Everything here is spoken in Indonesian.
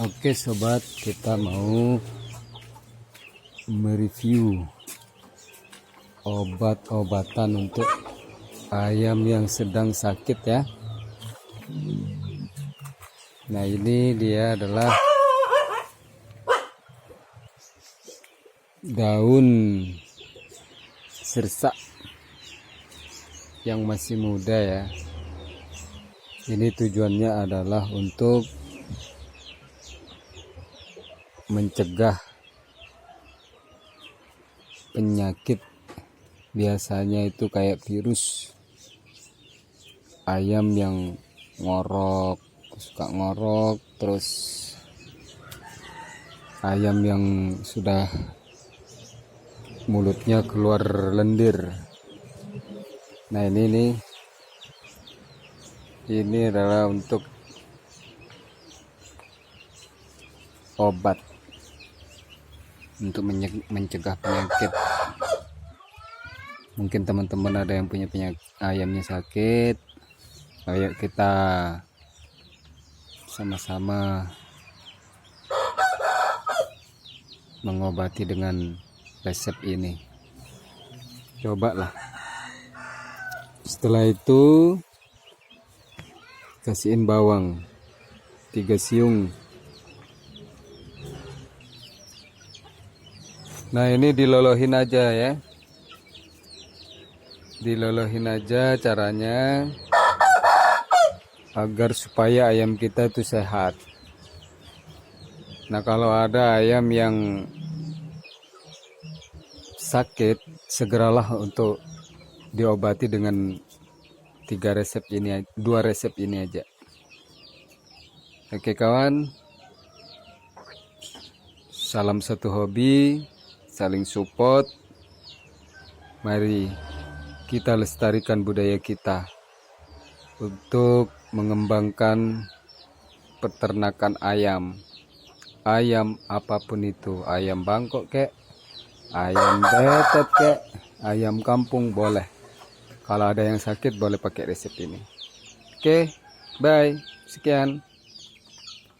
Oke sobat, kita mau mereview obat-obatan untuk ayam yang sedang sakit ya. Nah, ini dia adalah daun sirsak yang masih muda ya. Ini tujuannya adalah untuk mencegah penyakit, biasanya itu kayak virus ayam yang suka ngorok, terus ayam yang sudah mulutnya keluar lendir. Nah, ini adalah untuk obat untuk mencegah penyakit. Mungkin teman-teman ada yang punya penyakit ayamnya sakit, ayo kita sama-sama mengobati dengan resep ini. Cobalah. Setelah itu kasihin bawang 3 siung. Nah, ini dilolohin aja ya. Dilolohin aja caranya agar supaya ayam kita itu sehat. Nah, kalau ada ayam yang sakit, segeralah untuk diobati dengan 2 resep ini aja. Oke kawan, salam satu hobi, saling support. Mari kita lestarikan budaya kita untuk mengembangkan peternakan ayam apapun itu, ayam Bangkok kek, ayam betet kek, ayam kampung boleh. Kalau ada yang sakit boleh pakai resep ini. Oke, bye, sekian.